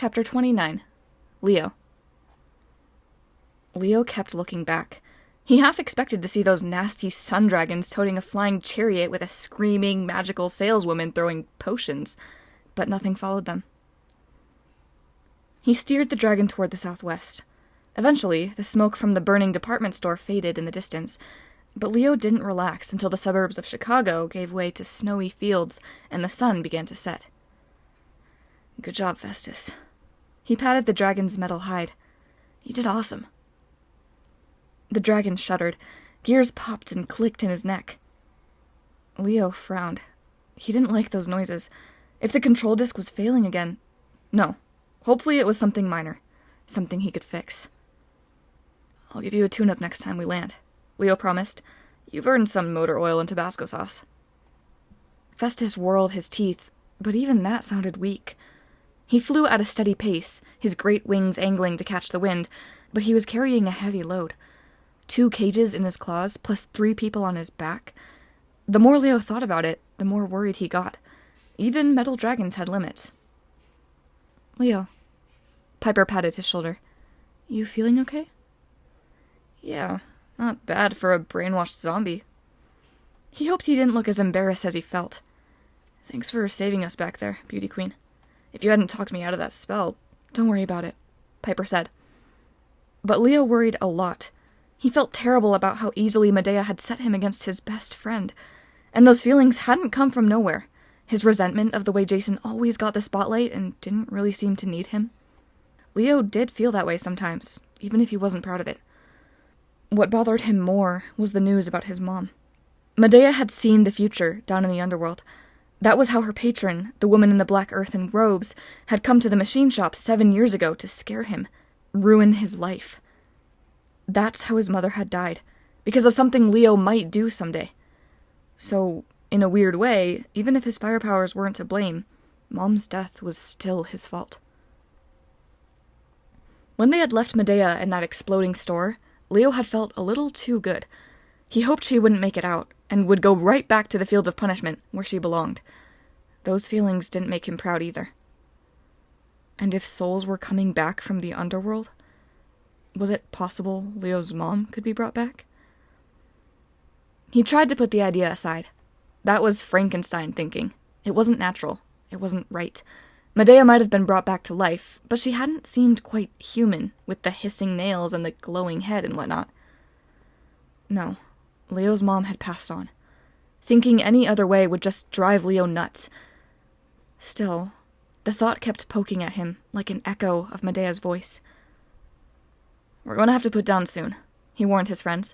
Chapter 29. Leo. Leo kept looking back. He half expected to see those nasty sun dragons toting a flying chariot with a screaming, magical saleswoman throwing potions, but nothing followed them. He steered the dragon toward the southwest. Eventually, the smoke from the burning department store faded in the distance, but Leo didn't relax until the suburbs of Chicago gave way to snowy fields and the sun began to set. Good job, Festus. He patted the dragon's metal hide. You did awesome. The dragon shuddered. Gears popped and clicked in his neck. Leo frowned. He didn't like those noises. If the control disc was failing again... No. Hopefully it was something minor. Something he could fix. I'll give you a tune-up next time we land, Leo promised. You've earned some motor oil and Tabasco sauce. Festus whirled his teeth, but even that sounded weak. He flew at a steady pace, his great wings angling to catch the wind, but he was carrying a heavy load. 2 cages in his claws, plus 3 people on his back. The more Leo thought about it, the more worried he got. Even metal dragons had limits. Leo. Piper patted his shoulder. You feeling okay? Yeah, not bad for a brainwashed zombie. He hoped he didn't look as embarrassed as he felt. Thanks for saving us back there, Beauty Queen. If you hadn't talked me out of that spell... Don't worry about it, Piper said. But Leo worried a lot. He felt terrible about how easily Medea had set him against his best friend. And those feelings hadn't come from nowhere. His resentment of the way Jason always got the spotlight and didn't really seem to need him. Leo did feel that way sometimes, even if he wasn't proud of it. What bothered him more was the news about his mom. Medea had seen the future down in the underworld. That was how her patron, the woman in the black earthen robes, had come to the machine shop 7 years ago to scare him, ruin his life. That's how his mother had died, because of something Leo might do someday. So, in a weird way, even if his fire powers weren't to blame, Mom's death was still his fault. When they had left Medea in that exploding store, Leo had felt a little too good. He hoped she wouldn't make it out, and would go right back to the fields of punishment, where she belonged. Those feelings didn't make him proud either. And if souls were coming back from the underworld, was it possible Leo's mom could be brought back? He tried to put the idea aside. That was Frankenstein thinking. It wasn't natural. It wasn't right. Medea might have been brought back to life, but she hadn't seemed quite human, with the hissing nails and the glowing head and whatnot. No, Leo's mom had passed on. Thinking any other way would just drive Leo nuts. Still, the thought kept poking at him, like an echo of Medea's voice. We're going to have to put down soon, he warned his friends.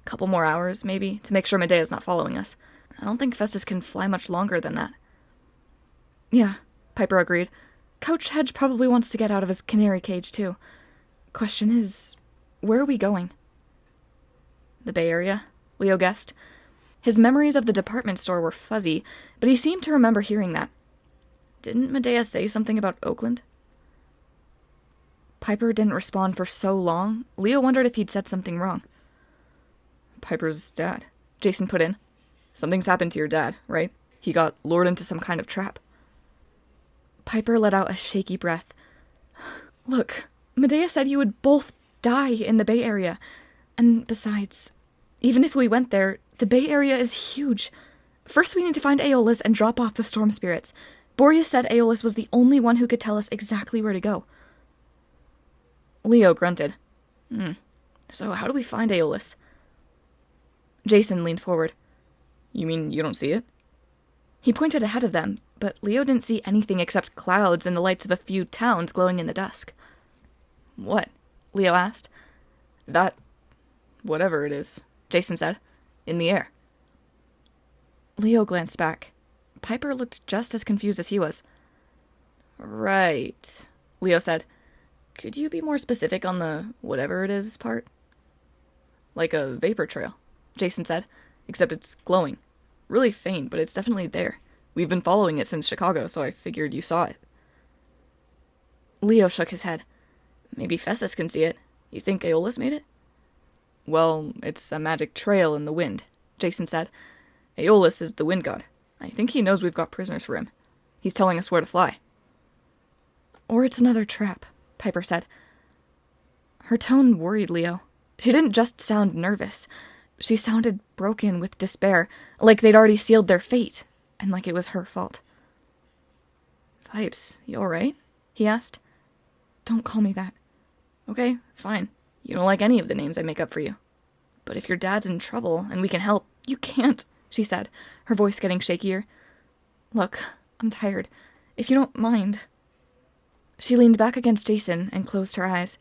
Couple more hours, maybe, to make sure Medea's not following us. I don't think Festus can fly much longer than that. Yeah, Piper agreed. Coach Hedge probably wants to get out of his canary cage, too. Question is, where are we going? The Bay Area, Leo guessed. His memories of the department store were fuzzy, but he seemed to remember hearing that. Didn't Medea say something about Oakland? Piper didn't respond for so long, Leo wondered if he'd said something wrong. Piper's dad, Jason put in. Something's happened to your dad, right? He got lured into some kind of trap. Piper let out a shaky breath. Look, Medea said you would both die in the Bay Area. And besides, even if we went there, the Bay Area is huge. First we need to find Aeolus and drop off the storm spirits. Boreas said Aeolus was the only one who could tell us exactly where to go. Leo grunted. So how do we find Aeolus? Jason leaned forward. You mean you don't see it? He pointed ahead of them, but Leo didn't see anything except clouds and the lights of a few towns glowing in the dusk. What? Leo asked. That... whatever it is, Jason said. In the air. Leo glanced back. Piper looked just as confused as he was. Right, Leo said. Could you be more specific on the whatever it is part? Like a vapor trail, Jason said, except it's glowing. Really faint, but it's definitely there. We've been following it since Chicago, so I figured you saw it. Leo shook his head. Maybe Festus can see it. You think Aeolus made it? Well, it's a magic trail in the wind, Jason said. Aeolus is the wind god. I think he knows we've got prisoners for him. He's telling us where to fly. Or it's another trap, Piper said. Her tone worried Leo. She didn't just sound nervous. She sounded broken with despair, like they'd already sealed their fate, and like it was her fault. Pipes, you alright? He asked. Don't call me that. Okay, fine. You don't like any of the names I make up for you. But if your dad's in trouble and we can help, you can't, she said, her voice getting shakier. Look, I'm tired. If you don't mind. She leaned back against Jason and closed her eyes.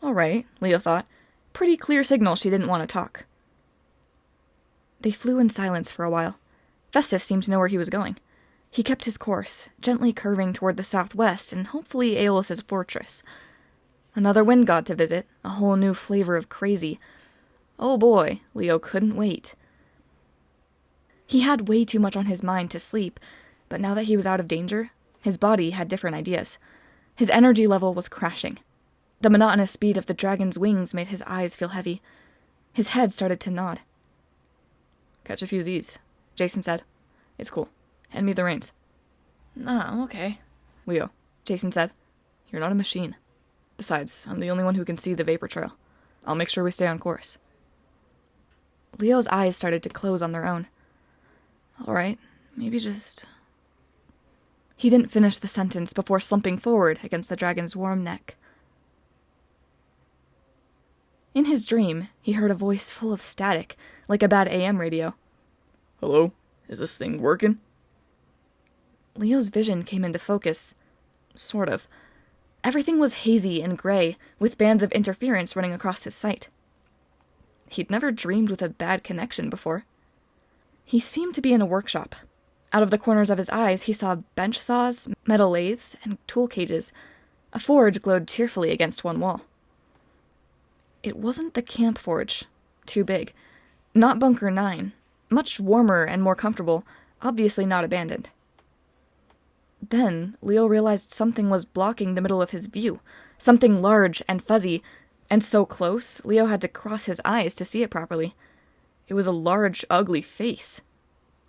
All right, Leo thought. Pretty clear signal she didn't want to talk. They flew in silence for a while. Festus seemed to know where he was going. He kept his course, gently curving toward the southwest and hopefully Aeolus's fortress. Another wind god to visit, a whole new flavor of crazy. Oh boy, Leo couldn't wait. He had way too much on his mind to sleep, but now that he was out of danger, his body had different ideas. His energy level was crashing. The monotonous speed of the dragon's wings made his eyes feel heavy. His head started to nod. Catch a few Z's, Jason said. It's cool. Hand me the reins. Nah, I'm okay, Leo, Jason said. You're not a machine. Besides, I'm the only one who can see the vapor trail. I'll make sure we stay on course. Leo's eyes started to close on their own. All right, maybe just... He didn't finish the sentence before slumping forward against the dragon's warm neck. In his dream, he heard a voice full of static, like a bad AM radio. Hello? Is this thing working? Leo's vision came into focus. Sort of. Everything was hazy and gray, with bands of interference running across his sight. He'd never dreamed with a bad connection before. He seemed to be in a workshop. Out of the corners of his eyes, he saw bench saws, metal lathes, and tool cages. A forge glowed cheerfully against one wall. It wasn't the camp forge. Too big. Not Bunker 9. Much warmer and more comfortable, obviously not abandoned. Then, Leo realized something was blocking the middle of his view. Something large and fuzzy, and so close, Leo had to cross his eyes to see it properly. It was a large, ugly face.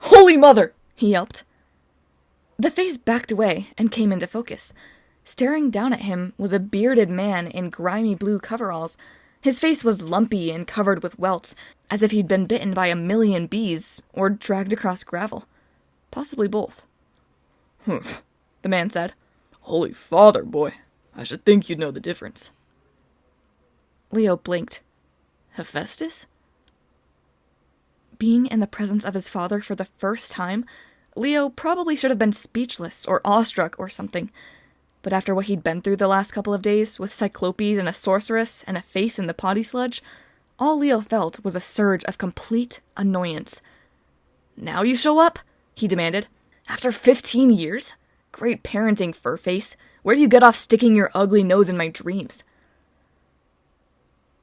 Holy mother! He yelped. The face backed away and came into focus. Staring down at him was a bearded man in grimy blue coveralls. His face was lumpy and covered with welts, as if he'd been bitten by 1,000,000 bees or dragged across gravel. Possibly both. Humph, the man said. Holy father, boy. I should think you'd know the difference. Leo blinked. Hephaestus? Being in the presence of his father for the first time, Leo probably should have been speechless or awestruck or something. But after what he'd been through the last couple of days, with Cyclopes and a sorceress and a face in the potty sludge, all Leo felt was a surge of complete annoyance. Now you show up? He demanded. After 15 years? Great parenting, furface. Where do you get off sticking your ugly nose in my dreams?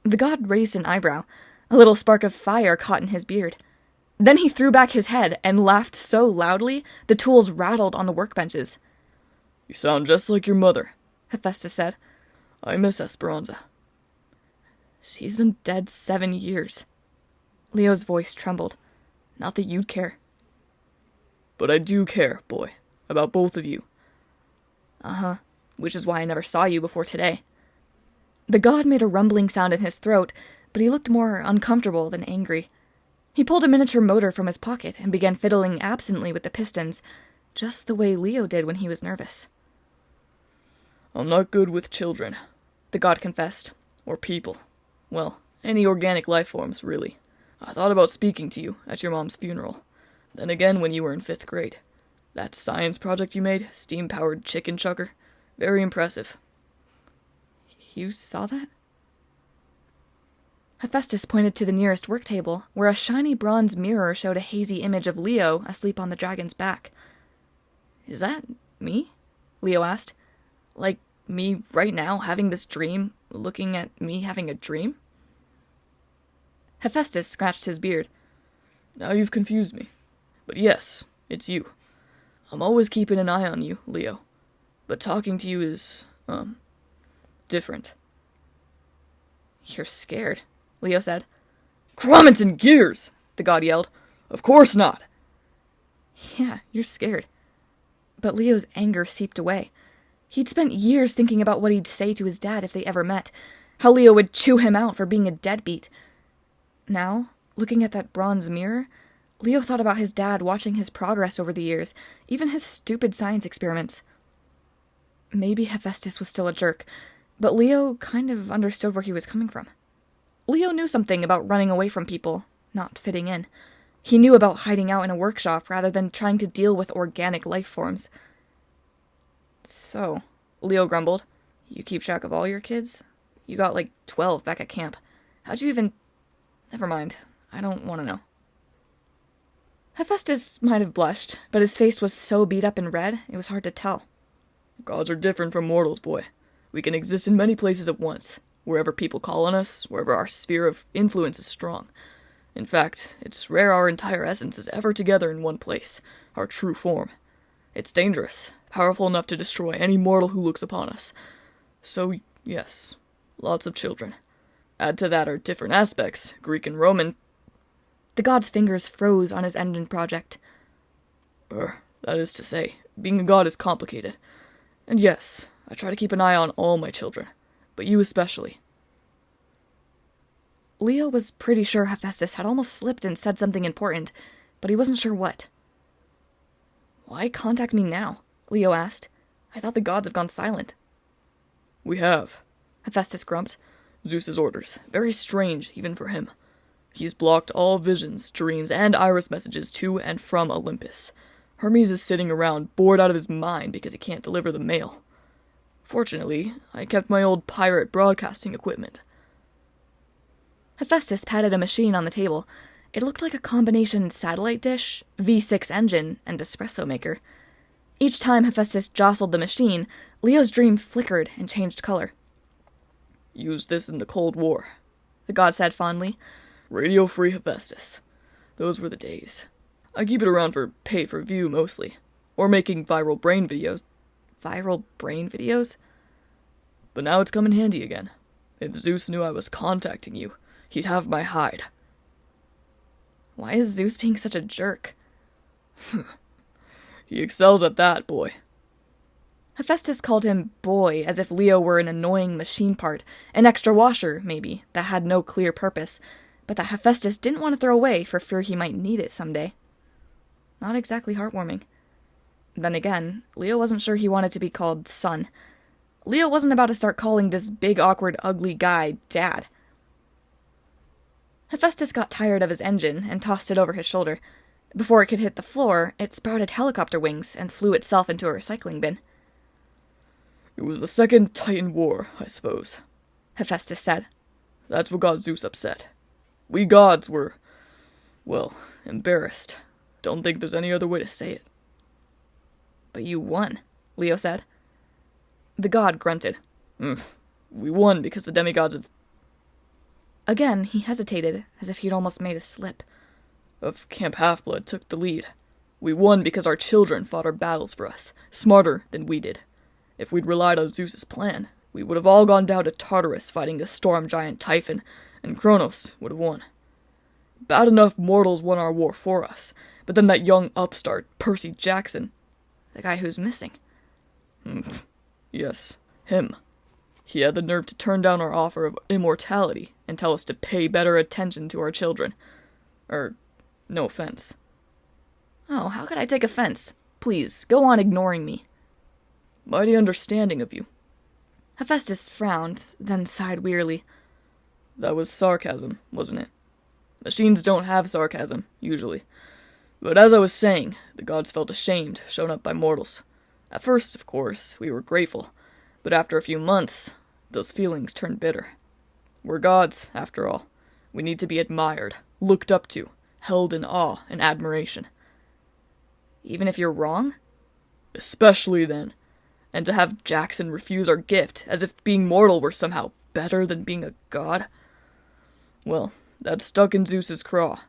The god raised an eyebrow. A little spark of fire caught in his beard. Then he threw back his head and laughed so loudly the tools rattled on the workbenches. You sound just like your mother, Hephaestus said. I miss Esperanza. She's been dead 7 years. Leo's voice trembled. Not that you'd care. But I do care, boy, about both of you. Uh-huh, which is why I never saw you before today. The god made a rumbling sound in his throat, but he looked more uncomfortable than angry. He pulled a miniature motor from his pocket and began fiddling absently with the pistons, just the way Leo did when he was nervous. I'm not good with children, the god confessed. Or people. Well, any organic life forms, really. I thought about speaking to you at your mom's funeral. Then again when you were in 5th grade. That science project you made, steam-powered chicken chucker, very impressive. You saw that? Hephaestus pointed to the nearest work table, where a shiny bronze mirror showed a hazy image of Leo asleep on the dragon's back. Is that me? Leo asked. Like me right now having this dream, looking at me having a dream? Hephaestus scratched his beard. Now you've confused me. But yes, it's you. I'm always keeping an eye on you, Leo. But talking to you is, different. You're scared, Leo said. Grommets and gears, the god yelled. Of course not. Yeah, you're scared. But Leo's anger seeped away. He'd spent years thinking about what he'd say to his dad if they ever met, how Leo would chew him out for being a deadbeat. Now, looking at that bronze mirror, Leo thought about his dad watching his progress over the years, even his stupid science experiments. Maybe Hephaestus was still a jerk, but Leo kind of understood where he was coming from. Leo knew something about running away from people, not fitting in. He knew about hiding out in a workshop rather than trying to deal with organic life forms. So, Leo grumbled, you keep track of all your kids? You got like 12 back at camp. How'd you even... Never mind. I don't want to know. Hephaestus might have blushed, but his face was so beat up and red, it was hard to tell. Gods are different from mortals, boy. We can exist in many places at once, wherever people call on us, wherever our sphere of influence is strong. In fact, it's rare our entire essence is ever together in one place, our true form. It's dangerous, powerful enough to destroy any mortal who looks upon us. So, yes, lots of children. Add to that our different aspects, Greek and Roman. The god's fingers froze on his engine project. That is to say, being a god is complicated. And yes, I try to keep an eye on all my children, but you especially. Leo was pretty sure Hephaestus had almost slipped and said something important, but he wasn't sure what. Why contact me now? Leo asked. I thought the gods have gone silent. We have, Hephaestus grumped. Zeus's orders. Very strange, even for him. He's blocked all visions, dreams, and iris messages to and from Olympus. Hermes is sitting around, bored out of his mind because he can't deliver the mail. Fortunately, I kept my old pirate broadcasting equipment. Hephaestus patted a machine on the table. It looked like a combination satellite dish, V6 engine, and espresso maker. Each time Hephaestus jostled the machine, Leo's dream flickered and changed color. Used this in the Cold War, the god said fondly. Radio-free Hephaestus. Those were the days. I keep it around for pay-per-view mostly, or making viral brain videos. Viral brain videos? But now it's come in handy again. If Zeus knew I was contacting you, he'd have my hide. Why is Zeus being such a jerk? He excels at that, boy. Hephaestus called him boy as if Leo were an annoying machine part, an extra washer, maybe, that had no clear purpose, but that Hephaestus didn't want to throw away for fear he might need it someday. Not exactly heartwarming. Then again, Leo wasn't sure he wanted to be called son. Leo wasn't about to start calling this big, awkward, ugly guy Dad. Hephaestus got tired of his engine and tossed it over his shoulder. Before it could hit the floor, it sprouted helicopter wings and flew itself into a recycling bin. It was the Second Titan War, I suppose, Hephaestus said. That's what got Zeus upset. We gods were, well, embarrassed. Don't think there's any other way to say it. But you won, Leo said. The god grunted. We won because the demigods of... Again, he hesitated, as if he'd almost made a slip. Of Camp Half-Blood took the lead. We won because our children fought our battles for us, smarter than we did. If we'd relied on Zeus's plan, we would have all gone down to Tartarus fighting the storm giant Typhon, and Kronos would have won. Bad enough mortals won our war for us, but then that young upstart, Percy Jackson, the guy who's missing. Yes, him. He had the nerve to turn down our offer of immortality and tell us to pay better attention to our children. No offense. Oh, how could I take offense? Please, go on ignoring me. Mighty understanding of you. Hephaestus frowned, then sighed wearily. That was sarcasm, wasn't it? Machines don't have sarcasm, usually. But as I was saying, the gods felt ashamed, shown up by mortals. At first, of course, we were grateful, but after a few months, those feelings turned bitter. We're gods, after all. We need to be admired, looked up to, held in awe and admiration. Even if you're wrong? Especially then. And to have Jackson refuse our gift, as if being mortal were somehow better than being a god? Well, that stuck in Zeus's craw.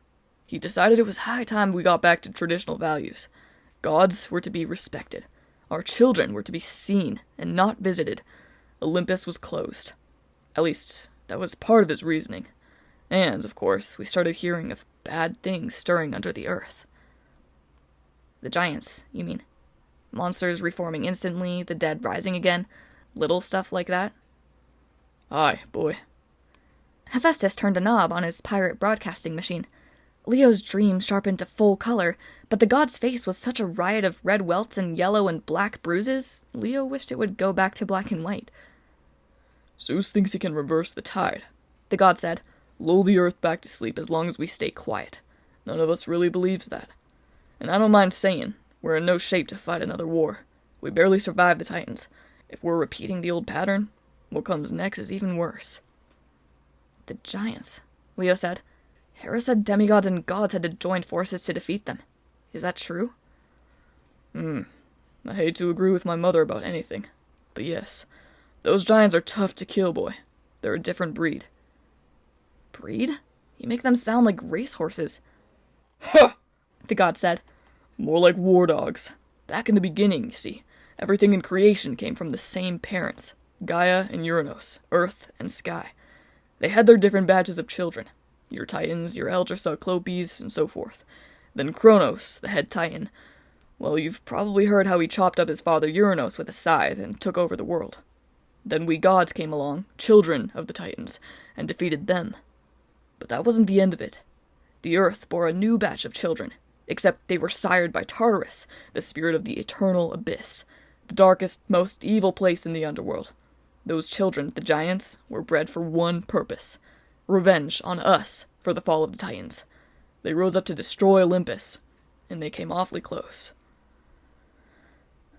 He decided it was high time we got back to traditional values. Gods were to be respected. Our children were to be seen and not visited. Olympus was closed. At least, that was part of his reasoning. And, of course, we started hearing of bad things stirring under the earth. The giants, you mean? monsters reforming instantly, the dead rising again, little stuff like that. Aye, boy. Hephaestus turned a knob on his pirate broadcasting machine. Leo's dream sharpened to full color, but the god's face was such a riot of red welts and yellow and black bruises, Leo wished it would go back to black and white. Zeus thinks he can reverse the tide, the god said. Lull the earth back to sleep as long as we stay quiet. None of us really believes that. And I don't mind saying, we're in no shape to fight another war. We barely survived the Titans. If we're repeating the old pattern, what comes next is even worse. The giants, Leo said. Hera said demigods and gods had to join forces to defeat them. Is that true? I hate to agree with my mother about anything, but yes, those giants are tough to kill, boy. They're a different breed. Breed? You make them sound like racehorses. Ha! The god said. More like war dogs. Back in the beginning, you see, everything in creation came from the same parents, Gaia and Uranos, earth and sky. They had their different batches of children, your Titans, your Elder Cyclopes, and so forth. Then Kronos, the head Titan. Well, you've probably heard how he chopped up his father Uranos with a scythe and took over the world. Then we gods came along, children of the Titans, and defeated them. But that wasn't the end of it. The earth bore a new batch of children, except they were sired by Tartarus, the spirit of the eternal abyss, the darkest, most evil place in the underworld. Those children, the giants, were bred for one purpose: revenge on us for the fall of the Titans. They rose up to destroy Olympus, and they came awfully close.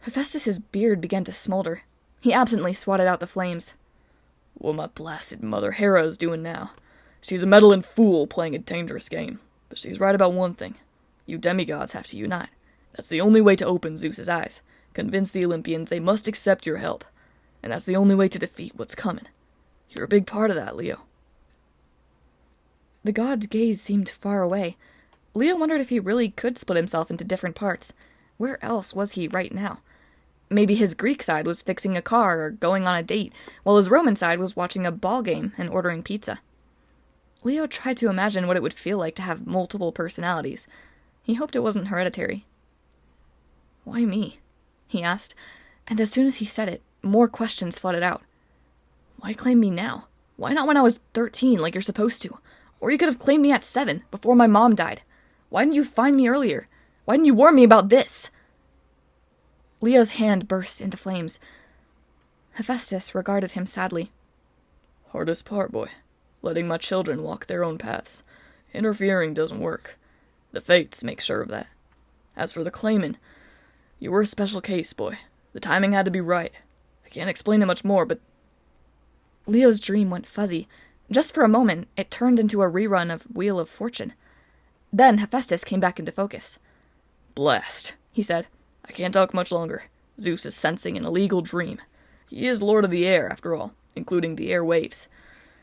Hephaestus's beard began to smolder. He absently swatted out the flames. What my blasted mother Hera is doing now. She's a meddling fool playing a dangerous game, but she's right about one thing. You demigods have to unite. That's the only way to open Zeus's eyes, convince the Olympians they must accept your help, and that's the only way to defeat what's coming. You're a big part of that, Leo. The god's gaze seemed far away. Leo wondered if he really could split himself into different parts. Where else was he right now? Maybe his Greek side was fixing a car or going on a date, while his Roman side was watching a ball game and ordering pizza. Leo tried to imagine what it would feel like to have multiple personalities. He hoped it wasn't hereditary. "Why me?" he asked, and as soon as he said it, more questions flooded out. "Why claim me now? Why not when I was 13, like you're supposed to? Or you could have claimed me at 7, before my mom died. Why didn't you find me earlier? Why didn't you warn me about this?" Leo's hand burst into flames. Hephaestus regarded him sadly. Hardest part, boy. Letting my children walk their own paths. Interfering doesn't work. The fates make sure of that. As for the claiming, you were a special case, boy. The timing had to be right. I can't explain it much more, but... Leo's dream went fuzzy. Just for a moment, it turned into a rerun of Wheel of Fortune. Then Hephaestus came back into focus. Blast, he said. I can't talk much longer. Zeus is sensing an illegal dream. He is lord of the air, after all, including the airwaves.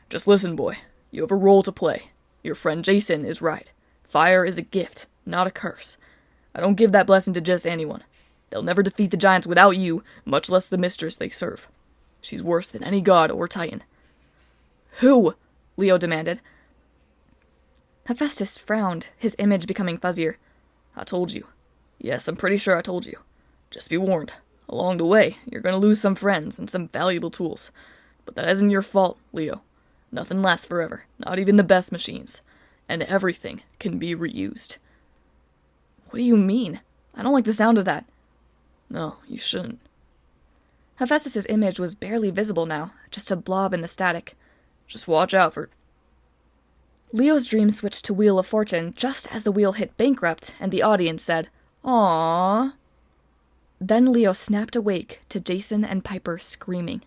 Just listen, boy. You have a role to play. Your friend Jason is right. Fire is a gift, not a curse. I don't give that blessing to just anyone. They'll never defeat the giants without you, much less the mistress they serve. She's worse than any god or titan. Who? Leo demanded. Hephaestus frowned, his image becoming fuzzier. I told you. Yes, I'm pretty sure I told you. Just be warned. Along the way, you're going to lose some friends and some valuable tools. But that isn't your fault, Leo. Nothing lasts forever, not even the best machines. And everything can be reused. What do you mean? I don't like the sound of that. No, you shouldn't. Hephaestus's image was barely visible now, just a blob in the static. Just watch out for... Leo's dream switched to Wheel of Fortune just as the wheel hit bankrupt, and the audience said, "Aww." Then Leo snapped awake to Jason and Piper screaming.